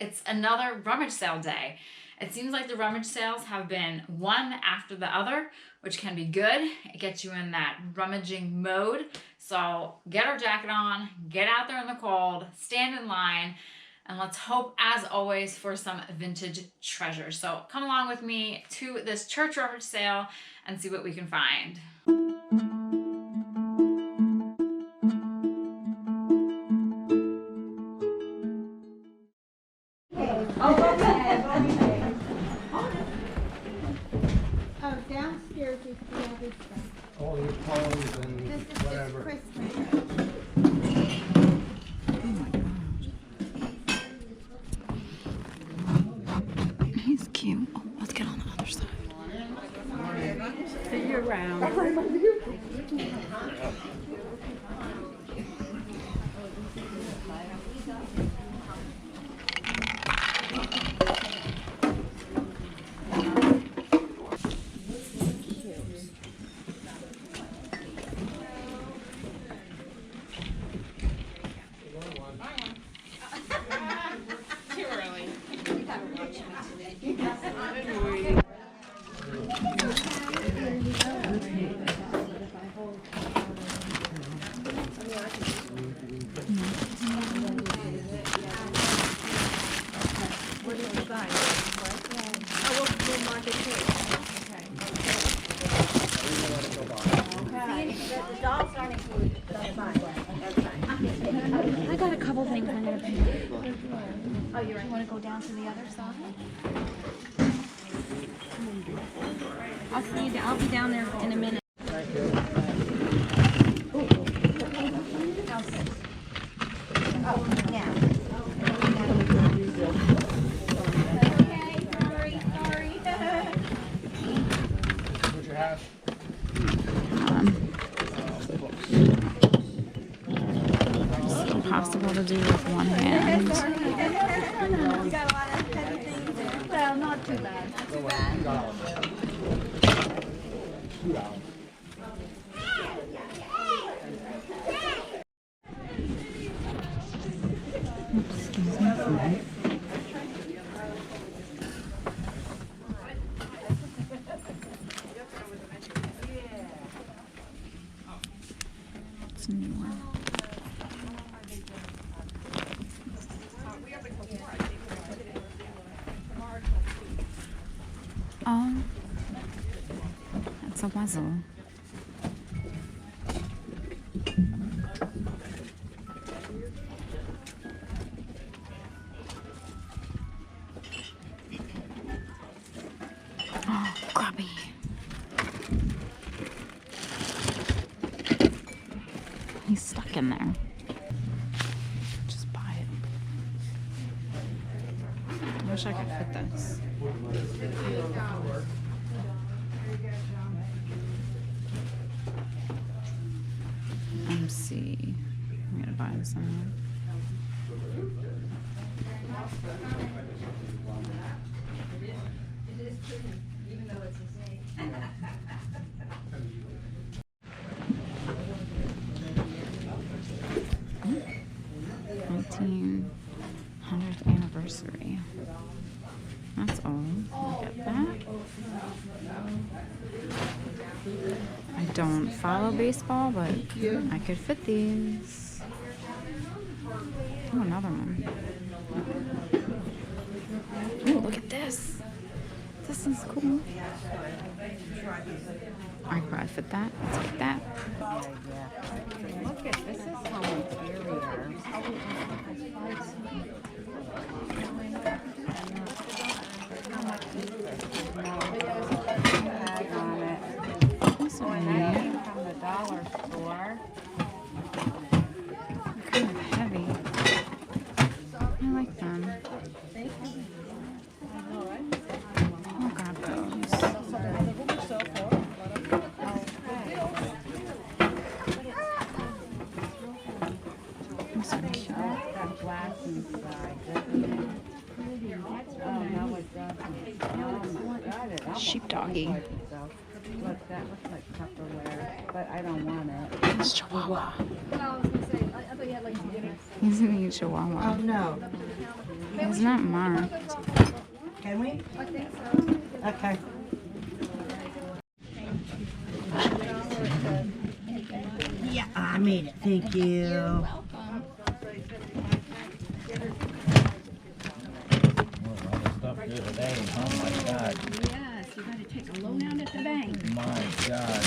It's another rummage sale day. It seems like the rummage sales have been one after the other, which can be good. It gets you in that rummaging mode. So get our jacket on, get out there in the cold, stand in line, and let's hope, as always, for some vintage treasures. So come along with me to this church rummage sale and see what we can find. Oh, downstairs is the other stuff. All your clothes and This is whatever. just Christmas. He's cute. Oh, let's get on the other side. See you around. What did you buy? Oh, we'll mark it too. Okay. The dolls aren't included. That's fine. That's fine. I got a couple things I'm gonna pay. Oh, you're right. You wanna go down to the other side? I'll see you. I'll be down there in a minute. Oh, yeah. Okay, sorry. What'd you have? It's impossible to do with one hand. Got a lot of heavy things there. Well, not too bad. Not too bad. $2. It's a new one. Oh, that's a puzzle. Oh, grubby. He's stuck in there. Just buy it. I wish I could fit this. MC. I'm gonna buy this one. $1,900th anniversary. That's old. I'll get that. I don't follow baseball, but I could fit these. Oh, another one. Oh, look at this. This is cool. I could probably fit that. Let's get that. Look at this is how interior. These are neat. From the dollar store. They're kind of heavy. I like them. I'll grab those. These are cute. Got glass inside. Oh, that was Sheepdoggy. Look, that looks like Tupperware, but I don't want it. It's Chihuahua. No, I was gonna say, I thought you had like some. He's gonna eat Chihuahua. no. He's It's not marked. Can we? I think so. Okay. Yeah, I made it. Thank you. You're welcome. Stuff here today. Oh my God. Yes, you gotta take a loan out at the bank. My God.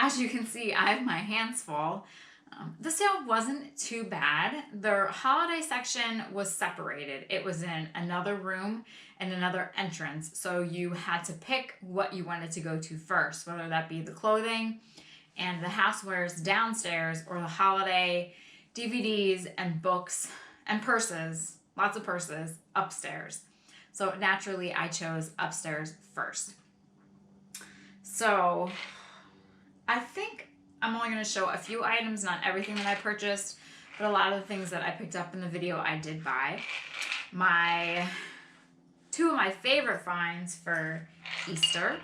As you can see, I have my hands full. The sale wasn't too bad. Their holiday section was separated. It was in another room and another entrance. So you had to pick what you wanted to go to first, whether that be the clothing and the housewares downstairs or the holiday DVDs and books and purses, lots of purses, upstairs. So naturally I chose upstairs first. So I think I'm only going to show a few items, not everything that I purchased, but a lot of the things that I picked up in the video I did buy. Two of my favorite finds for Easter.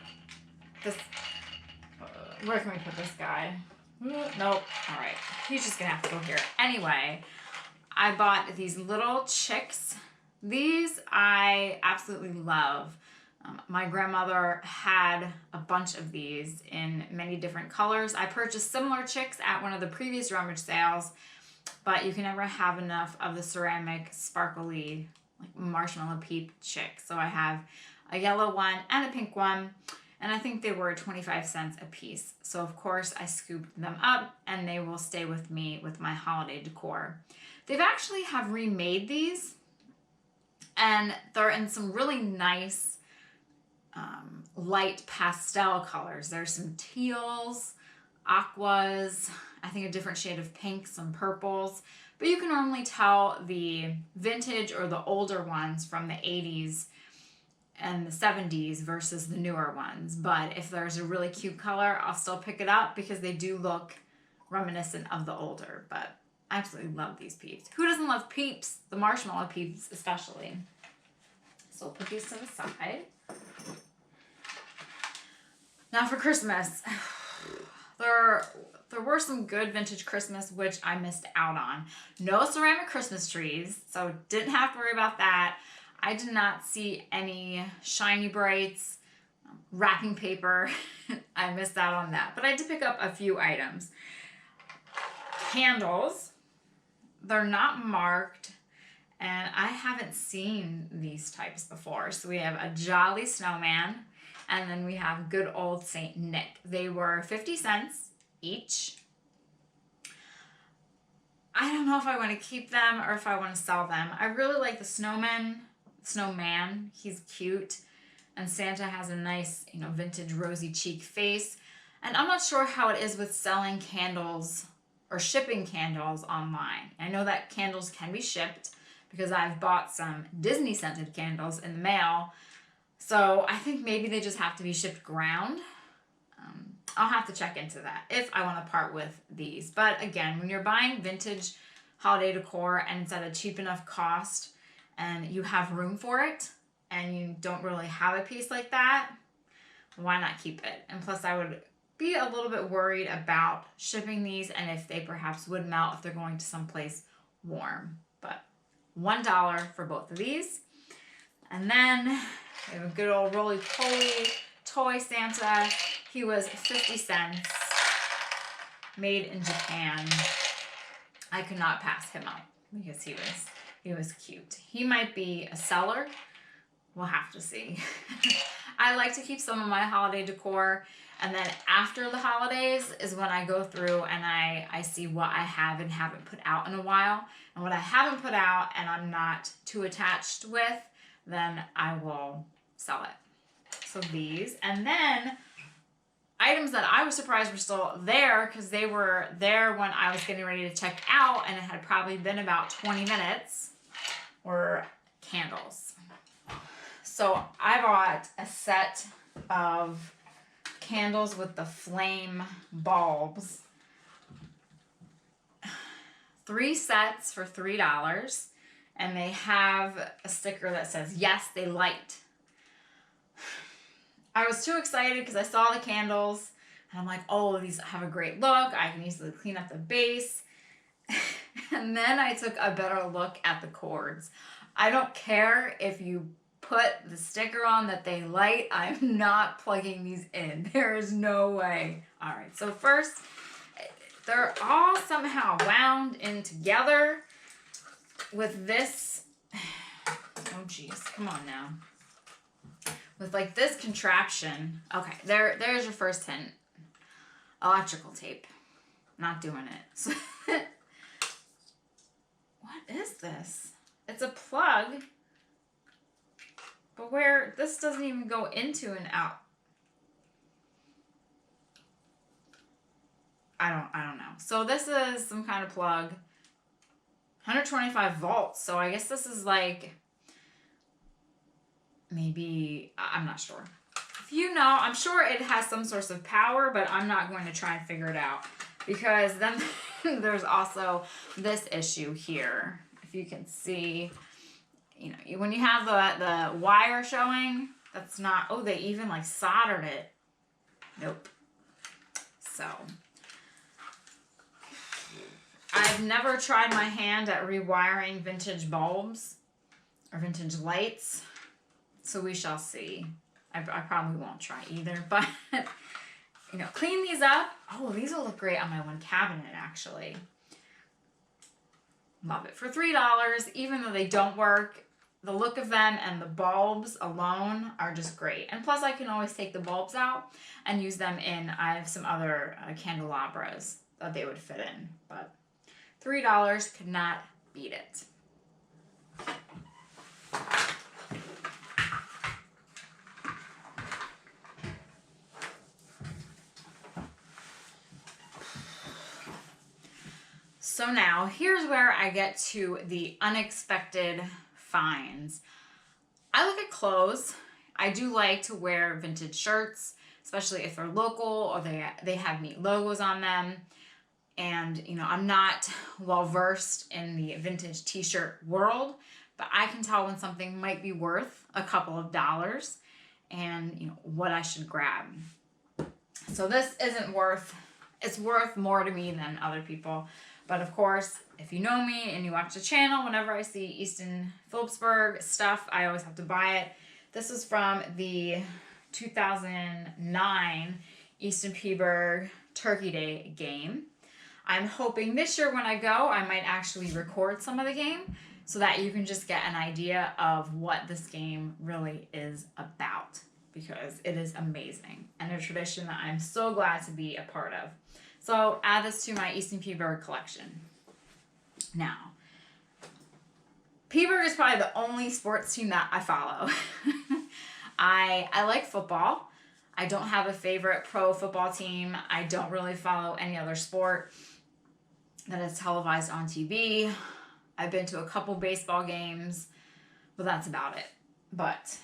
Where can we put this guy? Nope. All right. He's just going to have to go here. Anyway, I bought these little chicks. These I absolutely love. My grandmother had a bunch of these in many different colors. I purchased similar chicks at one of the previous rummage sales, but you can never have enough of the ceramic sparkly like marshmallow Peep chick. So I have a yellow one and a pink one, and I think they were 25 cents a piece. So of course I scooped them up and they will stay with me with my holiday decor. They've actually have remade these and they're in some really nice light pastel colors. There's some teals, aquas, I think a different shade of pink, some purples, but you can normally tell the vintage or the older ones from the 80s and the 70s versus the newer ones. But if there's a really cute color, I'll still pick it up because they do look reminiscent of the older. But I absolutely love these Peeps. Who doesn't love Peeps? The marshmallow Peeps especially. So I'll put these to the side. Now for Christmas, there were some good vintage Christmas, which I missed out on. No ceramic Christmas trees, so didn't have to worry about that. I did not see any shiny brights, wrapping paper. I missed out on that, but I did pick up a few items. Candles, they're not marked, and I haven't seen these types before. So we have a Jolly Snowman, and then we have good old Saint Nick. They were 50 cents each. I don't know if I want to keep them or if I want to sell them. I really like the snowman. He's cute. And Santa has a nice, vintage rosy cheek face. And I'm not sure how it is with selling candles or shipping candles online. I know that candles can be shipped because I've bought some Disney scented candles in the mail. So I think maybe they just have to be shipped ground. I'll have to check into that if I want to part with these. But again, when you're buying vintage holiday decor and it's at a cheap enough cost and you have room for it and you don't really have a piece like that, why not keep it? And plus I would be a little bit worried about shipping these and if they perhaps would melt if they're going to someplace warm. But $1 for both of these. And then we have a good old roly-poly toy Santa. He was 50 cents, made in Japan. I could not pass him up because he was cute. He might be a seller. We'll have to see. I like to keep some of my holiday decor, and then after the holidays is when I go through and I see what I have and haven't put out in a while. And what I haven't put out and I'm not too attached with, then I will sell it. So these, and then items that I was surprised were still there because they were there when I was getting ready to check out and it had probably been about 20 minutes, were candles. So I bought a set of candles with the flame bulbs. 3 sets for $3, and they have a sticker that says, yes, they light. I was too excited because I saw the candles, and I'm like, oh, these have a great look. I can easily clean up the base. And then I took a better look at the cords. I don't care if you put the sticker on that they light. I'm not plugging these in. There is no way. All right, so first, they're all somehow wound in together with this. Oh, geez. Come on now. With like this contraption. Okay, there's your first hint. Electrical tape. Not doing it. So what is this? It's a plug. But where this doesn't even go into and out. I don't know. So this is some kind of plug. 125 volts. So I guess this is like maybe, I'm not sure. If you know, I'm sure it has some source of power, but I'm not going to try and figure it out because then there's also this issue here. If you can see, you know, when you have the wire showing, that's not, oh, they even like soldered it. Nope. So I've never tried my hand at rewiring vintage bulbs or vintage lights, so we shall see. I probably won't try either, but you know, clean these up. Oh, these will look great on my one cabinet, actually. Love it. For $3, even though they don't work, the look of them and the bulbs alone are just great. And plus, I can always take the bulbs out and use them in, I have some other candelabras that they would fit in, but $3 could not beat it. So now, here's where I get to the unexpected finds. I look at clothes. I do like to wear vintage shirts, especially if they're local or they have neat logos on them. And, you know, I'm not well versed in the vintage t-shirt world, but I can tell when something might be worth a couple of dollars and, you know, what I should grab. So this isn't worth, it's worth more to me than other people. But of course, if you know me and you watch the channel, whenever I see Easton Phillipsburg stuff, I always have to buy it. This is from the 2009 Easton Peeberg Turkey Day game. I'm hoping this year when I go, I might actually record some of the game so that you can just get an idea of what this game really is about, because it is amazing and a tradition that I'm so glad to be a part of. So add this to my Easton Peeberg collection. Now, Peeberg is probably the only sports team that I follow. I like football. I don't have a favorite pro football team. I don't really follow any other sport that is televised on TV. I've been to a couple baseball games, but that's about it. But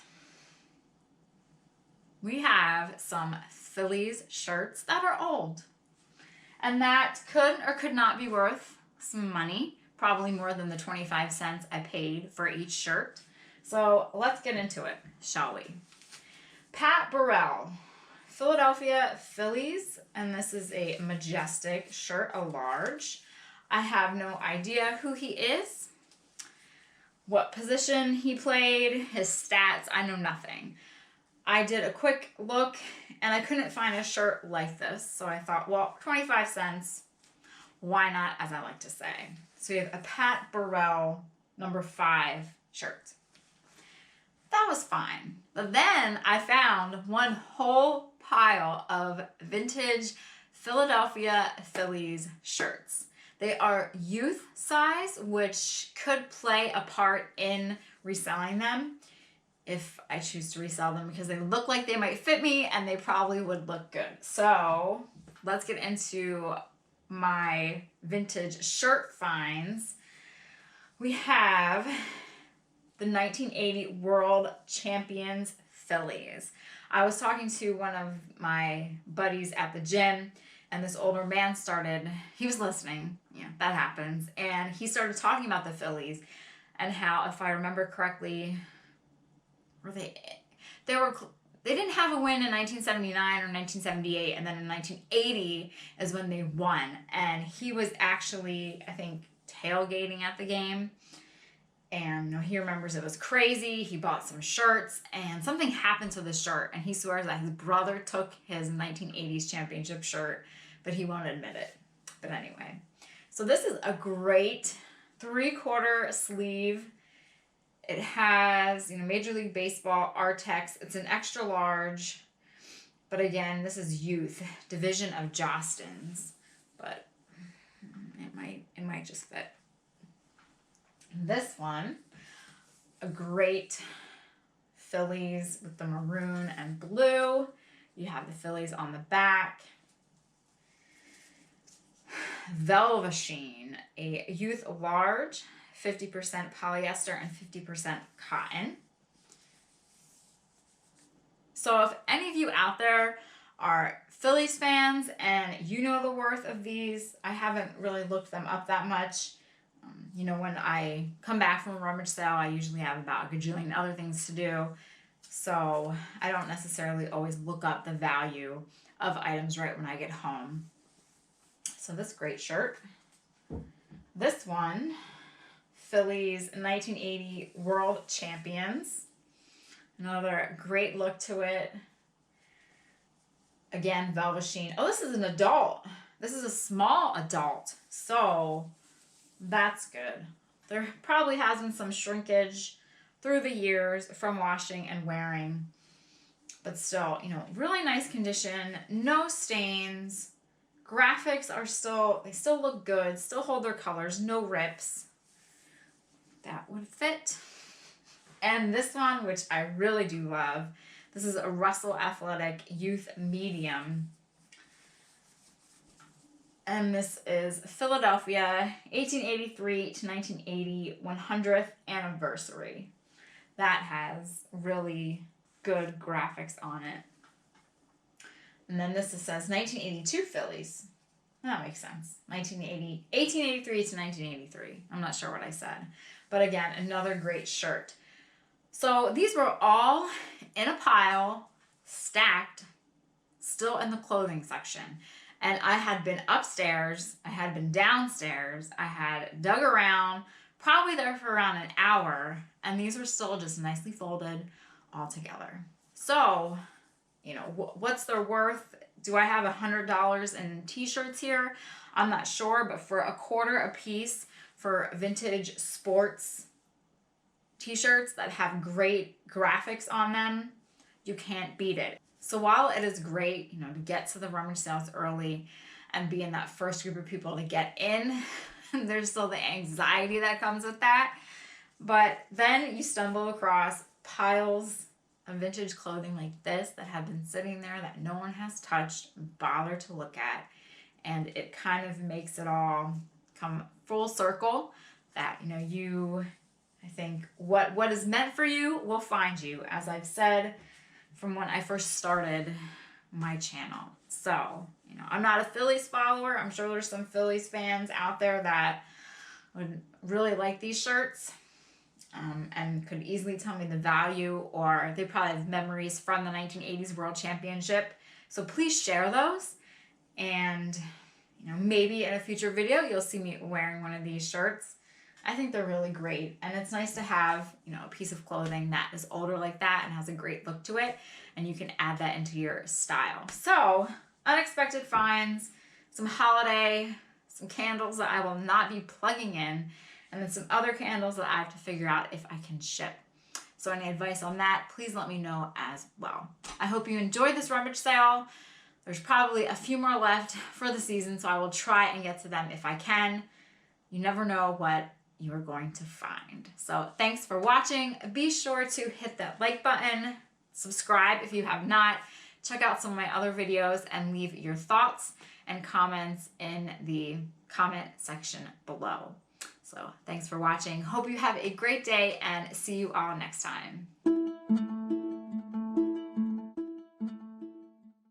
we have some Phillies shirts that are old. And that could or could not be worth some money, probably more than the 25 cents I paid for each shirt. So let's get into it, shall we? Pat Burrell, Philadelphia Phillies, and this is a majestic shirt, a large. I have no idea who he is, what position he played, his stats, I know nothing. I did a quick look and I couldn't find a shirt like this. So I thought, well, 25 cents, why not, as I like to say. So we have a Pat Burrell number 5 shirt. That was fine. But then I found one whole pile of vintage Philadelphia Phillies shirts. They are youth size, which could play a part in reselling them if I choose to resell them, because they look like they might fit me and they probably would look good. So let's get into my vintage shirt finds. We have the 1980 World Champions Phillies. I was talking to one of my buddies at the gym and this older man he was listening, yeah, that happens, and he started talking about the Phillies and how, if I remember correctly, they didn't have a win in 1979 or 1978, and then in 1980 is when they won. And he was actually, I think, tailgating at the game. And he remembers it was crazy. He bought some shirts, and something happened to the shirt. And he swears that his brother took his 1980s championship shirt, but he won't admit it. But anyway, so this is a great 3/4 sleeve. It has, Major League Baseball, Artex. It's an extra large. But again, this is youth, Division of Jostens. But it might just fit. This one, a great Phillies with the maroon and blue. You have the Phillies on the back. Velveteen, a youth large, 50% polyester and 50% cotton. So if any of you out there are Phillies fans and you know the worth of these, I haven't really looked them up that much. When I come back from a rummage sale, I usually have about a gajillion other things to do. So I don't necessarily always look up the value of items right when I get home. So this great shirt. This one, Phillies 1980 World Champions. Another great look to it. Again, velveteen. Oh, this is an adult. This is a small adult. So that's good. There probably has been some shrinkage through the years from washing and wearing. But still, really nice condition. No stains. Graphics they still look good. Still hold their colors. No rips. That would fit. And this one, which I really do love. This is a Russell Athletic Youth Medium. And this is Philadelphia, 1883 to 1980, 100th anniversary. That has really good graphics on it. And then this says 1982 Phillies. That makes sense. 1883 to 1983. I'm not sure what I said. But again, another great shirt. So these were all in a pile, stacked, still in the clothing section. And I had been upstairs, I had been downstairs, I had dug around, probably there for around an hour, and these were still just nicely folded all together. So, what's their worth? Do I have $100 in t-shirts here? I'm not sure, but for $1/4 a piece for vintage sports t-shirts that have great graphics on them, you can't beat it. So while it is great, to get to the rummage sales early and be in that first group of people to get in, there's still the anxiety that comes with that. But then you stumble across piles of vintage clothing like this that have been sitting there that no one has touched, bothered to look at. And it kind of makes it all come full circle that, I think what is meant for you will find you, as I've said from when I first started my channel. So, I'm not a Phillies follower. I'm sure there's some Phillies fans out there that would really like these shirts and could easily tell me the value, or they probably have memories from the 1980s World Championship. So please share those. And, maybe in a future video, you'll see me wearing one of these shirts. I think they're really great, and it's nice to have, a piece of clothing that is older like that and has a great look to it, and you can add that into your style. So, unexpected finds, some holiday, some candles that I will not be plugging in, and then some other candles that I have to figure out if I can ship. So any advice on that, please let me know as well. I hope you enjoyed this rummage sale. There's probably a few more left for the season, so I will try and get to them if I can. You never know what you're going to find. So thanks for watching. Be sure to hit that like button, subscribe if you have not, check out some of my other videos, and leave your thoughts and comments in the comment section below. So thanks for watching. Hope you have a great day, and see you all next time.